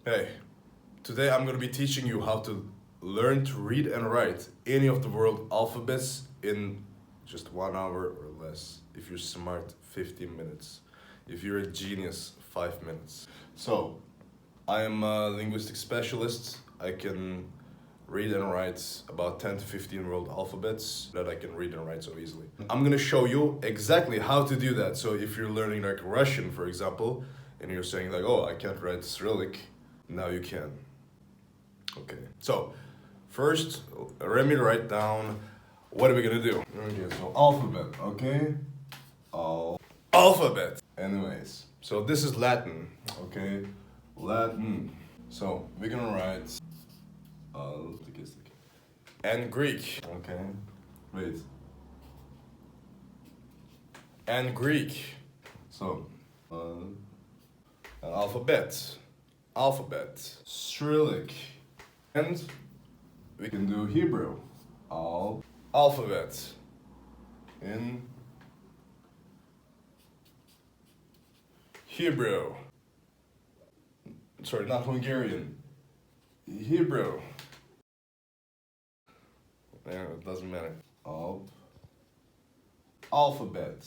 Hey, today I'm gonna be teaching you how to learn to read and write any of the world alphabets in just 1 hour or less. If you're smart, 15 minutes. If you're a genius, 5 minutes. So, I am a linguistic specialist. I can read and write about 10 to 15 world alphabets that I can read and write so easily. I'm gonna show you exactly how to do that. So if you're learning like Russian, for example, and you're saying like, oh, I can't write Cyrillic, now you can. Okay, so first, let me write down what are we gonna do. Okay, so alphabet, okay? Alphabet. Anyways, so this is Latin, okay? Latin. So we're gonna write and Greek. Okay, wait. And Greek. So, alphabet. Alphabet. Cyrillic. And we can do Hebrew. Alphabet. In Hebrew. Sorry, not Hungarian. Hebrew. Yeah, it doesn't matter. Alphabet.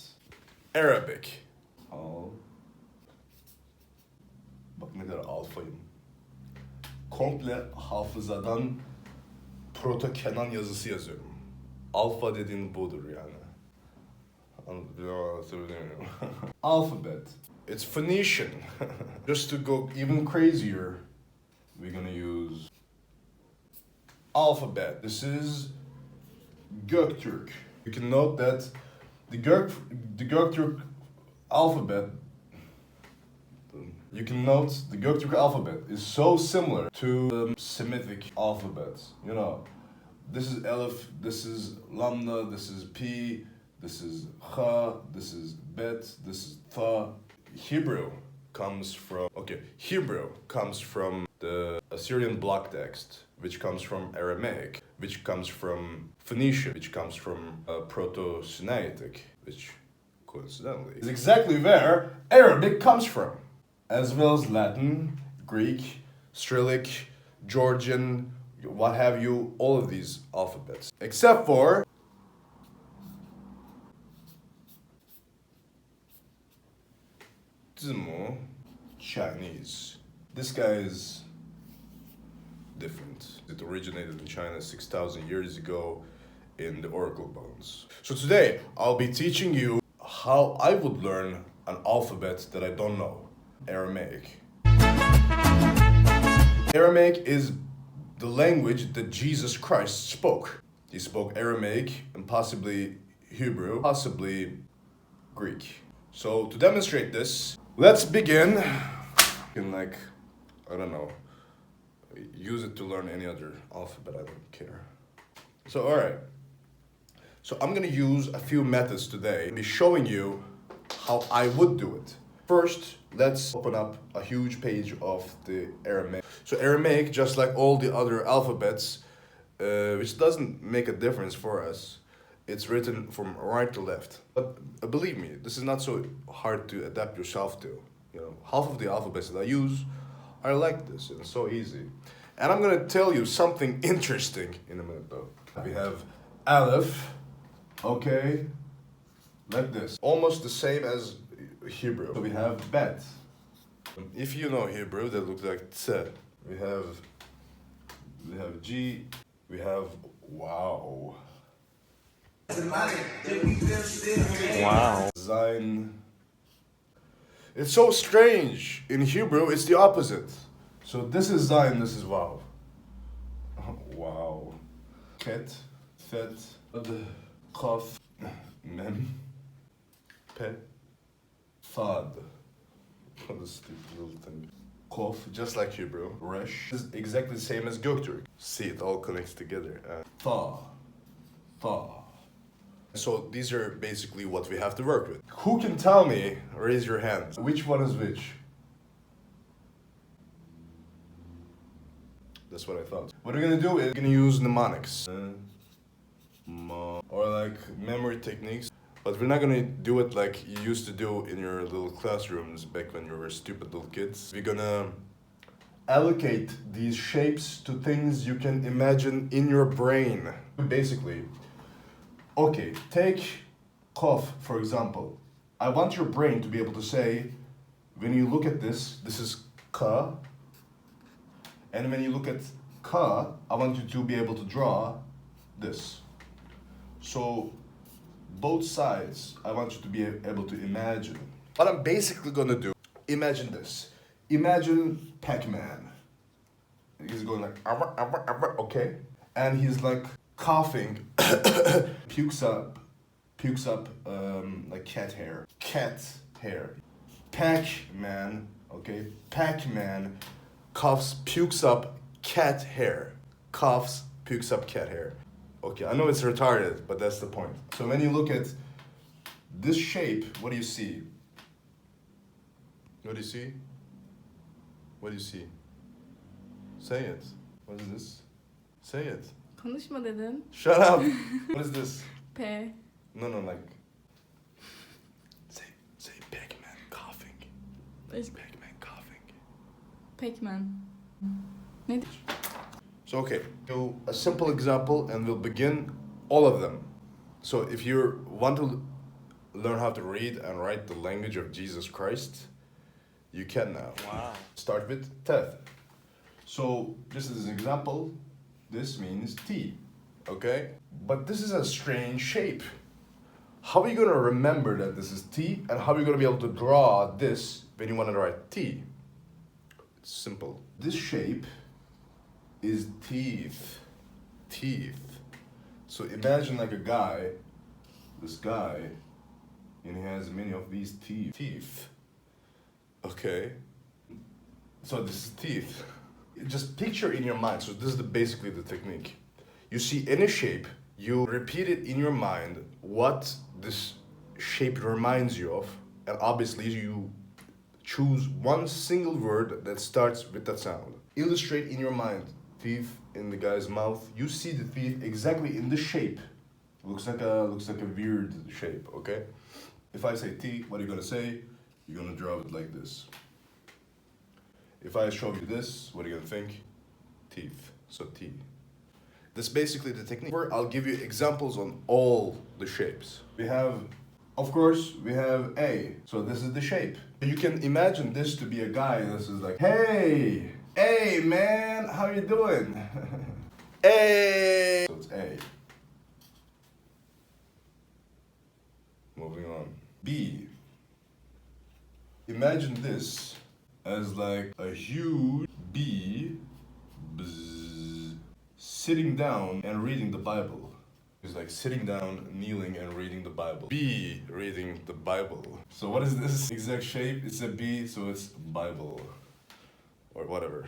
Arabic. Bak ne kadar alfayım. Komple hafızadan Proto Kenan yazısı yazıyorum. Alfa dediğin budur yani. Anlatabiliyor Alphabet. It's Phoenician. Just to go even crazier, we're gonna use alphabet. This is Göktürk. You can note that the Göktürk alphabet, you can note the Göktürk alphabet is so similar to the Semitic alphabets. You know, this is Aleph, this is Lambda, this is P, this is Cha, this is Bet, this is Tha. Hebrew comes from the Assyrian block text, which comes from Aramaic, which comes from Phoenician, which comes from Proto-Sinaitic, which coincidentally is exactly where Arabic comes from, as well as Latin, Greek, Cyrillic, Georgian, what have you, all of these alphabets, except for Chinese. This guy is different. It originated in China 6,000 years ago in the oracle bones. So today I'll be teaching you how I would learn an alphabet that I don't know, Aramaic. Aramaic is the language that Jesus Christ spoke. He spoke Aramaic and possibly Hebrew, possibly Greek. So to demonstrate this, let's begin. You can I don't know, use it to learn any other alphabet, I don't care. So alright, so I'm gonna use a few methods today and be showing you how I would do it. First, let's open up a huge page of the Aramaic. So Aramaic, just like all the other alphabets, which doesn't make a difference for us, it's written from right to left. But believe me, this is not so hard to adapt yourself to. You know, half of the alphabets that I use are like this, and it's so easy. And I'm gonna tell you something interesting in a minute though. We have Aleph, okay, like this. Almost the same as Hebrew. So we have Bet. If you know Hebrew, that looks like Tse. We have G, we have Wow. Wow. Zain. It's so strange. In Hebrew, it's the opposite. So this is Zain, this is Wow. Wow. Ket, Fet, Kaf, Mem, Pe, Fad. What a stupid little thing. Kof, just like Hebrew. Resh is exactly the same as Göktürk. See, it all connects together. Tha. Tha. So these are basically what we have to work with. Who can tell me, raise your hand, which one is which? That's what I thought. What we're gonna do is we're gonna use mnemonics. Or like memory techniques. But we're not gonna do it like you used to do in your little classrooms back when you were stupid little kids. We're gonna allocate these shapes to things you can imagine in your brain. Basically, okay, take cough, for example. I want your brain to be able to say, when you look at this is ka. And when you look at ka, I want you to be able to draw this. So both sides, I want you to be able to imagine. What I'm basically gonna do, imagine this. Imagine Pac-Man. He's going like, okay? And he's like coughing, pukes up like cat hair. Cat hair. Pac-Man, okay? Pac-Man coughs, pukes up cat hair. Coughs, pukes up cat hair. Okay, I know it's retarded, but that's the point. So when you look at this shape, what do you see? What do you see? What do you see? Say it. What is this? Say it. Konuşma dedin. Shut up! What is this? P. No, like... Say Pac-Man coughing. Pac-Man coughing. Pac-Man. Nedir? So okay, do a simple example and we'll begin all of them. So if you want to learn how to read and write the language of Jesus Christ, you can now. Wow. Start with teth. So just as an example, this means T, okay? But this is a strange shape. How are you gonna remember that this is T, and how are you gonna be able to draw this when you wanna write T? It's simple. This shape is teeth. Teeth. So imagine like a guy, this guy, and he has many of these teeth. Teeth. Okay. So this is teeth. Just picture in your mind. So this is basically the technique. You see any shape, you repeat it in your mind what this shape reminds you of, and obviously you choose one single word that starts with that sound. Illustrate in your mind teeth in the guy's mouth. You see the teeth exactly in the shape. Looks like a weird shape, okay? If I say T, what are you gonna say? You're gonna draw it like this. If I show you this, what are you gonna think? Teeth. So T. That's basically the technique. I'll give you examples on all the shapes. We have, of course, we have A. So this is the shape. You can imagine this to be a guy. This is like, hey, man, how you doing? Hey. So it's A. Moving on. B. Imagine this as like a huge bee sitting down and reading the Bible. It's like sitting down, kneeling, and reading the Bible. Bee reading the Bible. So what is this exact shape? It's a bee, so it's Bible. Or whatever.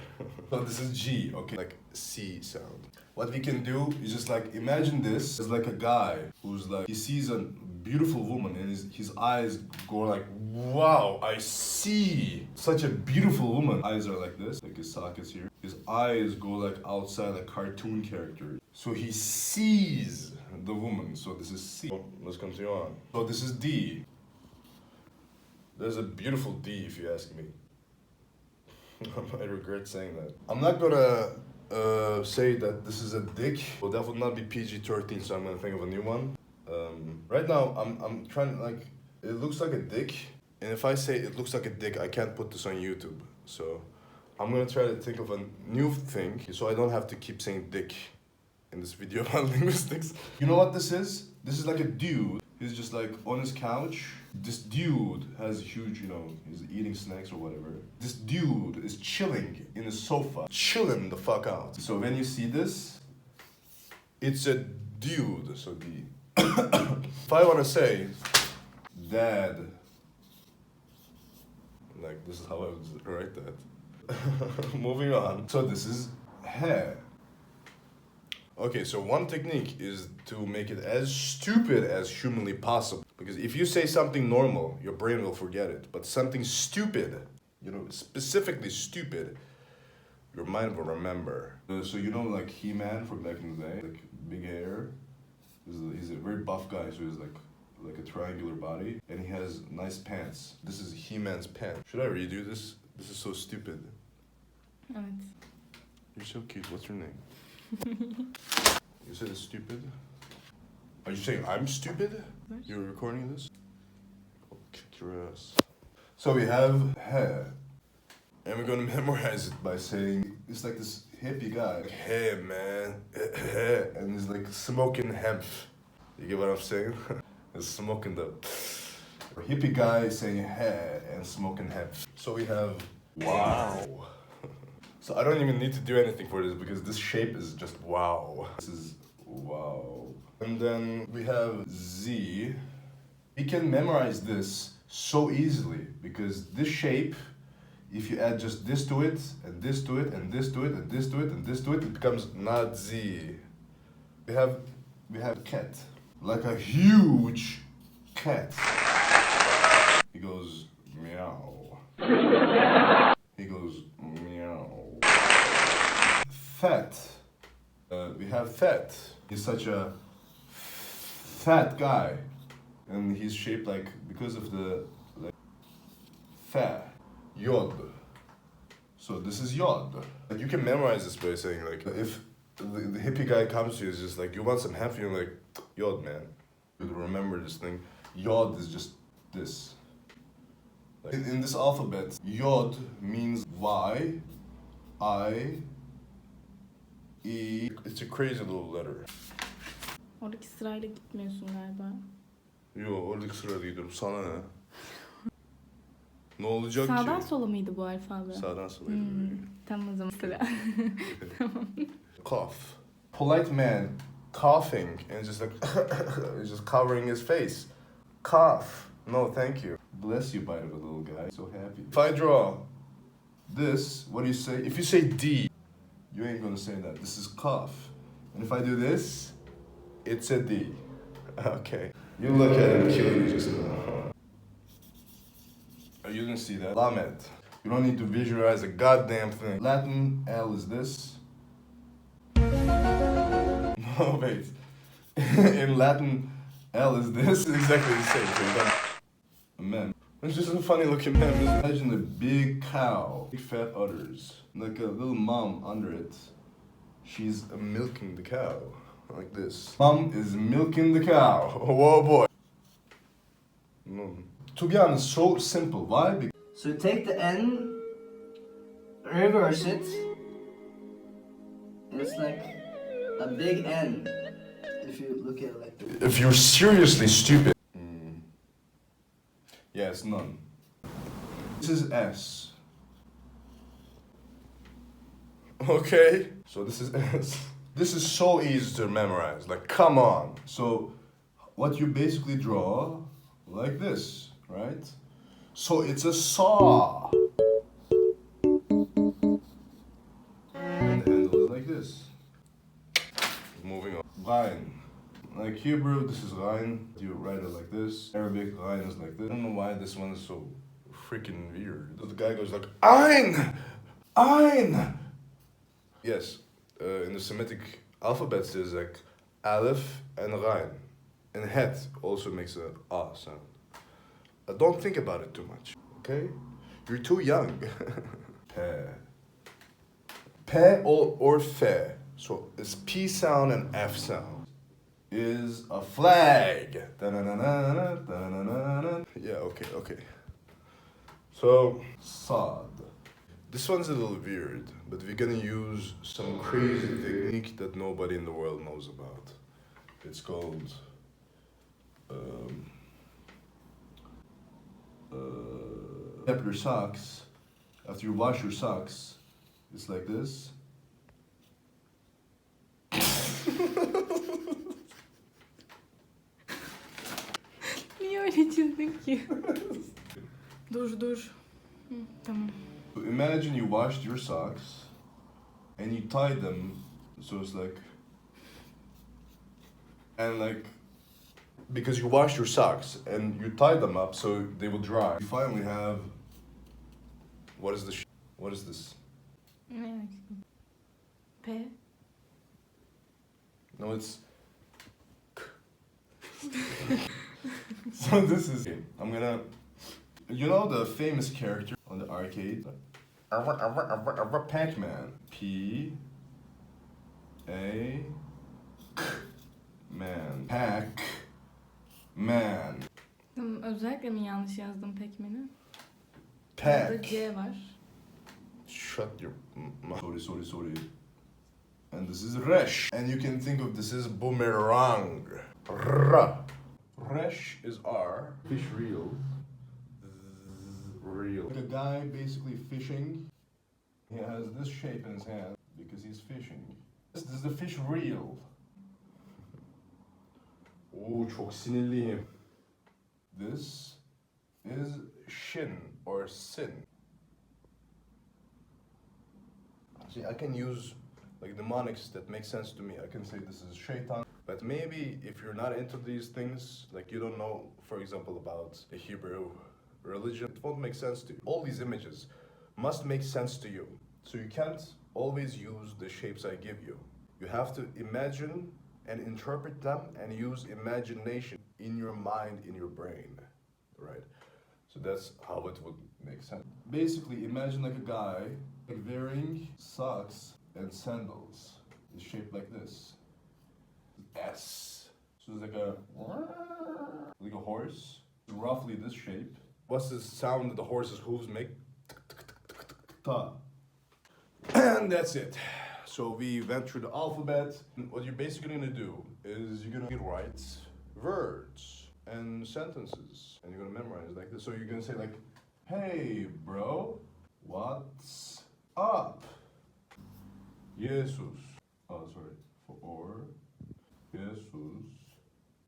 So this is G, okay? Like C sound. What we can do is just like imagine this as like a guy who's like, he sees a beautiful woman and his eyes go like, wow, I see such a beautiful woman. Eyes are like this, like his sockets here. His eyes go like outside like cartoon characters. So he sees the woman. So this is C. Let's continue on. So this is D. There's a beautiful D if you ask me. I regret saying that. I'm not gonna say that this is a dick. Well, that would not be PG-13, so I'm gonna think of a new one. Right now, I'm trying to like, it looks like a dick. And if I say it looks like a dick, I can't put this on YouTube. So I'm gonna try to think of a new thing, so I don't have to keep saying dick in this video about linguistics. You know what this is? This is like a dude. He's just like on his couch. This dude has a huge, he's eating snacks or whatever. This dude is chilling in a sofa, chilling the fuck out. So when you see this, it's a dude, so D. If I want to say dad, like this is how I would write that. Moving on. So this is hair. Okay, so one technique is to make it as stupid as humanly possible. Because if you say something normal, your brain will forget it. But something stupid, specifically stupid, your mind will remember. So like He-Man from back in the day, like big hair. He's a very buff guy, so he's like a triangular body. And he has nice pants. This is He-Man's pants. Should I redo this? This is so stupid. Evet. You're so cute. What's your name? You said it's stupid? Are you saying I'm stupid? What? You're recording this? I'll kick your ass. So we have he. And we're gonna memorize it by saying, it's like this hippie guy. Like, hey man, and he's like smoking hemp. You get what I'm saying? He's smoking the hippie guy saying hey and smoking hemp. So we have wow. So I don't even need to do anything for this because this shape is just wow. This is wow. And then we have Z. We can memorize this so easily because this shape, if you add just this to it, and this to it, and this to it, and this to it, and this to it, it becomes not Z. We have cat. Like a huge cat. He goes meow. He goes meow. Fat. We have fat. He's such a fat guy. And he's shaped like, because of the, like, fat. Yod. So this is yod. Like you can memorize this by saying like, if the hippie guy comes to you, is just like, you want some hemp? You're like, yod man. You remember this thing. Yod is just this. Like, in this alphabet, yod means Y, I, E. It's a crazy little letter. Oradaki sırayla gitmiyorsun galiba. Yo, oradaki sırada gidiyorum. Sana ne? Ne olacak Sağdan ki? sola mıydı bu alfabe? Sağdan sola. Tamam o zaman sıra. Tamam. Cough. Polite man coughing and just like just covering his face. Cough. No, thank you. Bless you, bite of a little guy. So happy. If I draw this, what do you say? If you say D, you ain't gonna say that. This is cough. And if I do this, it's a D. Okay. You look at him kill you just now. Oh, you didn't see that. Lamed. You don't need to visualize a goddamn thing. Latin L is this. No, wait. In Latin, L is this. It's exactly the same. So you got a man. It's just a funny looking man. Just imagine a big cow, big fat udders, like a little mom under it. She's milking the cow, like this. Mom is milking the cow. Whoa, boy. No. To be honest, so simple. Why? Because So you take the N, reverse it, and it's like a big N, if you look at it like this. if you're seriously stupid. Yeah, it's none. This is S. Okay. So this is S. This is so easy to memorize. Like, come on. So, what you basically draw, like this, right? So it's a saw. And the handle is like this. Moving on. Rein. Like Hebrew, this is Rein. You write it like this. Arabic, Rein is like this. I don't know why this one is so freaking weird. The guy goes like, Ein! Ein! Yes, in the Semitic alphabets there's like Aleph and Rein. And Het also makes a A sound. Don't think about it too much, okay? You're too young. Pe. Pe or Fe. So it's P sound and F sound. Is a flag. Da-na-na-na-na, da-na-na-na. Yeah, okay. So, Sad. This one's a little weird, but we're gonna use some crazy technique that nobody in the world knows about. It's called Tap your socks. After you wash your socks, it's like this. Niye öyle çizdin ki? Dur. Tamam. So imagine you washed your socks and you tied them, so it's like, and like, because you washed your socks and you tied them up so they will dry. You finally have, what is this? What is this? Ne? P. No, it's. So this is. I'm gonna. You know the famous character on the arcade? Pac-Man. P-A-C-Man. Pac-Man. Özellikle mi yanlış yazdım Pac-Man'i? Pac. Burada C var. Shut your sorry. And this is resh. And you can think of this as boomerang. R. Resh is R. Fish reel. Reel. Like a guy basically fishing. He has this shape in his hand because he's fishing. This is the fish reel. Oo, çok sinirliyim. This is shin or sin. See, I can use like mnemonics that make sense to me. I can say this is shaitan. But maybe if you're not into these things, like you don't know, for example, about the Hebrew religion, it won't make sense to you. All these images must make sense to you. So you can't always use the shapes I give you. You have to imagine and interpret them and use imagination in your mind, in your brain, right? So that's how it would make sense. Basically, imagine like a guy like wearing socks and sandals. It's shaped like this. S. So it's like a horse, roughly this shape. What's the sound that the horse's hooves make? Ta. And that's it. So we went through the alphabet. What you're basically gonna do is you're gonna write words and sentences, and you're gonna memorize like this. So you're gonna say like, "Hey, bro, what's up?" Jesus. Oh, sorry. Or Jesus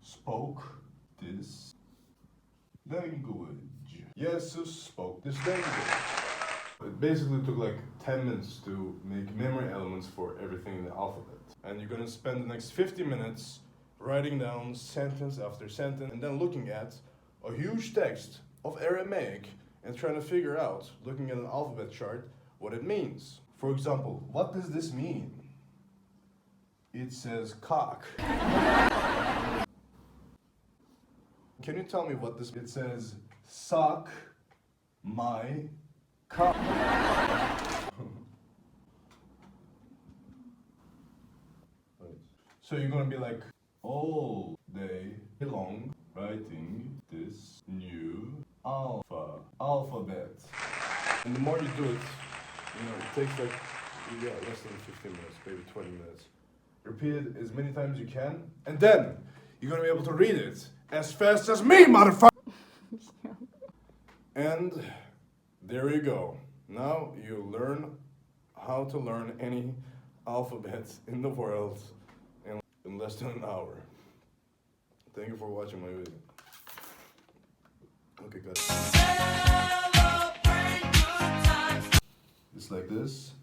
spoke this language. Jesus spoke this language. It basically took like 10 minutes to make memory elements for everything in the alphabet. And you're gonna spend the next 50 minutes writing down sentence after sentence and then looking at a huge text of Aramaic and trying to figure out, looking at an alphabet chart, what it means. For example, what does this mean? It says cock. Can you tell me what this? It says suck my cock. So you're gonna be like, all day long writing this new alphabet. And the more you do it, it takes like less than 15 minutes, maybe 20 minutes. Repeat it as many times as you can, and then you're gonna be able to read it as fast as me, motherfucker! And there you go. Now you learn how to learn any alphabet in the world in less than an hour. Thank you for watching my video. Okay, good. It's like this.